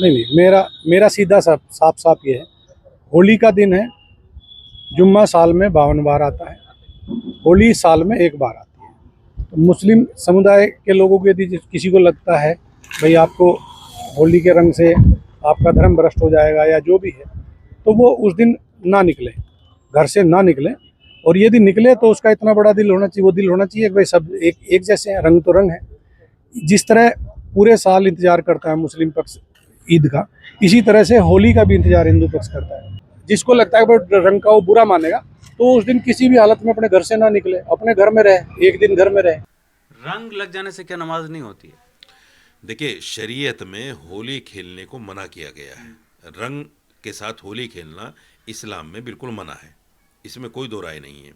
नहीं नहीं, मेरा मेरा सीधा साफ साफ साफ ये है। होली का दिन है। जुम्मा साल में 52 बार आता है। होली साल में एक बार आती है। तो मुस्लिम समुदाय के लोगों को यदि किसी को लगता है भाई आपको होली के रंग से आपका धर्म भ्रष्ट हो जाएगा या जो भी है, तो वो उस दिन ना निकले, घर से ना निकले। और यदि निकले तो उसका इतना बड़ा दिल होना चाहिए, वो दिल होना चाहिए कि भाई सब एक एक जैसे हैं, रंग तो रंग है। जिस तरह पूरे साल इंतजार करता है मुस्लिम पक्ष ईद का, इसी तरह से होली का भी इंतजार हिंदू पक्ष करता है। जिसको लगता है कि रंग का वो बुरा मानेगा, तो उस दिन किसी भी हालत में अपने घर से ना निकले, अपने घर में रहे, एक दिन घर में रहे। रंग लग जाने से क्या नमाज नहीं होती है? देखिए, शरीयत में होली खेलने को मना किया गया है। रंग के साथ होली खेलना इस्लाम में बिल्कुल मना है, इसमें कोई दो राय नहीं है।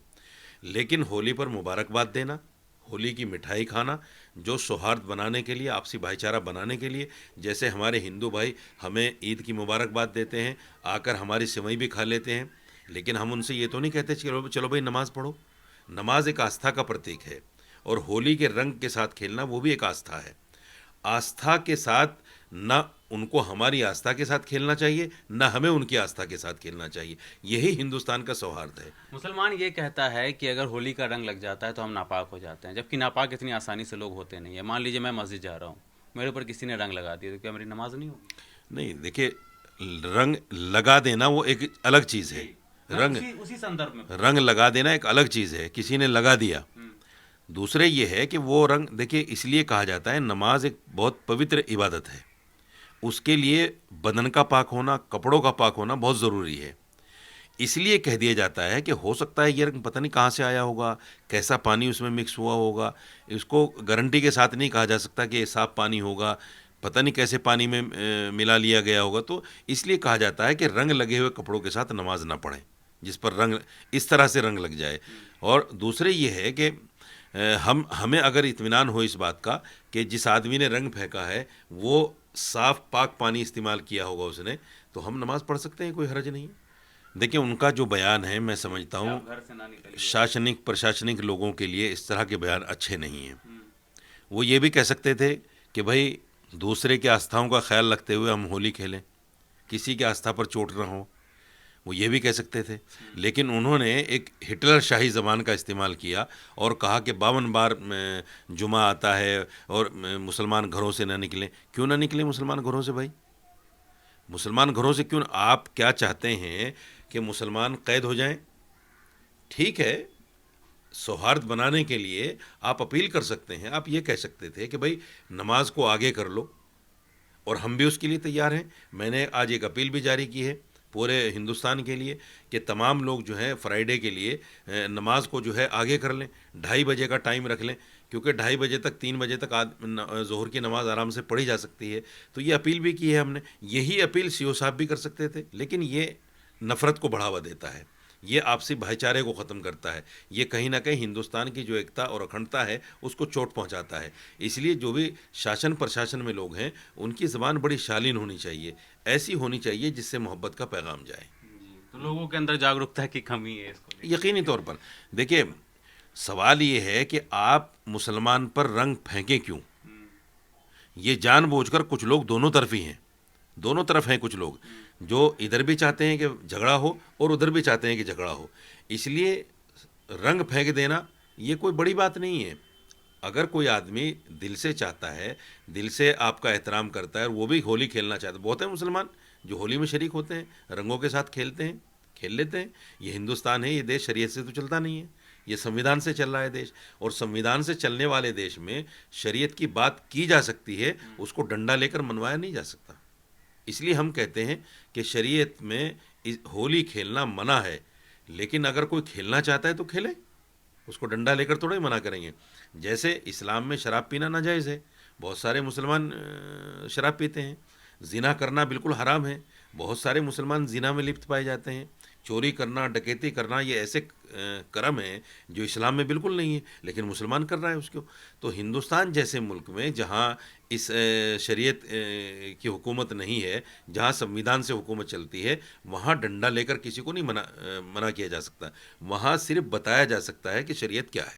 लेकिन होली पर मुबारकबाद देना, होली की मिठाई खाना, जो सौहार्द बनाने के लिए, आपसी भाईचारा बनाने के लिए, जैसे हमारे हिंदू भाई हमें ईद की मुबारकबाद देते हैं, आकर हमारी सेवई भी खा लेते हैं, लेकिन हम उनसे ये तो नहीं कहते चलो चलो भाई नमाज़ पढ़ो। नमाज एक आस्था का प्रतीक है, और होली के रंग के साथ खेलना वो भी एक आस्था है। आस्था के साथ न उनको हमारी आस्था के साथ खेलना चाहिए, न हमें उनकी आस्था के साथ खेलना चाहिए। यही हिंदुस्तान का सौहार्द है। मुसलमान ये कहता है कि अगर होली का रंग लग जाता है तो हम नापाक हो जाते हैं, जबकि नापाक इतनी आसानी से लोग होते नहीं है। मान लीजिए मैं मस्जिद जा रहा हूँ, मेरे ऊपर किसी ने रंग लगा दिया, तो क्या मेरी नमाज नहीं होगी? नहीं, देखिए, रंग लगा देना वो एक अलग चीज़ है। रंग उसी संदर्भ में रंग लगा देना एक अलग चीज़ है, किसी ने लगा दिया। दूसरे ये है कि वो रंग, देखिए, इसलिए कहा जाता है नमाज एक बहुत पवित्र इबादत है। उसके लिए बदन का पाक होना, कपड़ों का पाक होना बहुत ज़रूरी है। इसलिए कह दिया जाता है कि हो सकता है ये रंग पता नहीं कहाँ से आया होगा, कैसा पानी उसमें मिक्स हुआ होगा। इसको गारंटी के साथ नहीं कहा जा सकता कि ये साफ पानी होगा, पता नहीं कैसे पानी में मिला लिया गया होगा। तो इसलिए कहा जाता है कि रंग लगे हुए कपड़ों के साथ नमाज ना पढ़ें, जिस पर रंग इस तरह से रंग लग जाए। और दूसरे ये है कि हमें अगर इत्मीनान हो इस बात का कि जिस आदमी ने रंग फेंका है वो साफ पाक पानी इस्तेमाल किया होगा उसने, तो हम नमाज़ पढ़ सकते हैं, कोई हर्ज नहीं है। देखिए, उनका जो बयान है, मैं समझता हूँ घर से ना निकलिए। शासनिक प्रशासनिक लोगों के लिए इस तरह के बयान अच्छे नहीं हैं। वो ये भी कह सकते थे कि भाई दूसरे की आस्थाओं का ख्याल रखते हुए हम होली खेलें, किसी की आस्था पर चोट ना हो, वो ये भी कह सकते थे। लेकिन उन्होंने एक हिटलर शाही ज़बान का इस्तेमाल किया और कहा कि 52 बार जुमा आता है और मुसलमान घरों से ना निकलें। क्यों ना निकलें मुसलमान घरों से भाई? मुसलमान घरों से क्यों? आप क्या चाहते हैं कि मुसलमान कैद हो जाएं? ठीक है, सौहार्द बनाने के लिए आप अपील कर सकते हैं। आप ये कह सकते थे कि भाई नमाज को आगे कर लो, और हम भी उसके लिए तैयार हैं। मैंने आज एक अपील भी जारी की है पूरे हिंदुस्तान के लिए कि तमाम लोग जो है फ्राइडे के लिए नमाज को जो है आगे कर लें, 2:30 बजे का टाइम रख लें, क्योंकि 2:30 बजे तक 3 बजे तक ज़ोहर की नमाज़ आराम से पढ़ी जा सकती है। तो ये अपील भी की है हमने। यही अपील सीओ साहब भी कर सकते थे, लेकिन ये नफ़रत को बढ़ावा देता है, ये आपसी भाईचारे को ख़त्म करता है, ये कहीं ना कहीं हिंदुस्तान की जो एकता और अखंडता है उसको चोट पहुंचाता है। इसलिए जो भी शासन प्रशासन में लोग हैं उनकी ज़बान बड़ी शालीन होनी चाहिए, ऐसी होनी चाहिए जिससे मोहब्बत का पैगाम जाए। तो लोगों के अंदर जागरूकता की कमी है इसको लेकर। यकीनी तौर पर देखिए, सवाल ये है कि आप मुसलमान पर रंग फेंकें क्यों? ये जानबूझकर कुछ लोग दोनों तरफ ही हैं, दोनों तरफ हैं। कुछ लोग जो इधर भी चाहते हैं कि झगड़ा हो और उधर भी चाहते हैं कि झगड़ा हो, इसलिए रंग फेंक देना ये कोई बड़ी बात नहीं है। अगर कोई आदमी दिल से चाहता है, दिल से आपका एहतराम करता है और वो भी होली खेलना चाहता है, बहुत है मुसलमान जो होली में शरीक होते हैं, रंगों के साथ खेलते हैं, खेल लेते हैं। ये हिंदुस्तान है, ये देश शरीयत से तो चलता नहीं है, ये संविधान से चल रहा है देश। और संविधान से चलने वाले देश में शरीयत की बात की जा सकती है, उसको डंडा लेकर मनवाया नहीं जा सकता। इसलिए हम कहते हैं कि शरीयत में होली खेलना मना है, लेकिन अगर कोई खेलना चाहता है तो खेले, उसको डंडा लेकर थोड़ा ही मना करेंगे। जैसे इस्लाम में शराब पीना नाजायज़ है, बहुत सारे मुसलमान शराब पीते हैं। ज़िना करना बिल्कुल हराम है, बहुत सारे मुसलमान ज़िना में लिप्त पाए जाते हैं। चोरी करना, डकैती करना, ये ऐसे कर्म हैं जो इस्लाम में बिल्कुल नहीं है, लेकिन मुसलमान कर रहा है उसको। तो हिंदुस्तान जैसे मुल्क में जहाँ इस शरीयत की हुकूमत नहीं है, जहाँ संविधान से हुकूमत चलती है, वहाँ डंडा लेकर किसी को नहीं मना किया जा सकता। वहाँ सिर्फ बताया जा सकता है कि शरीयत क्या है।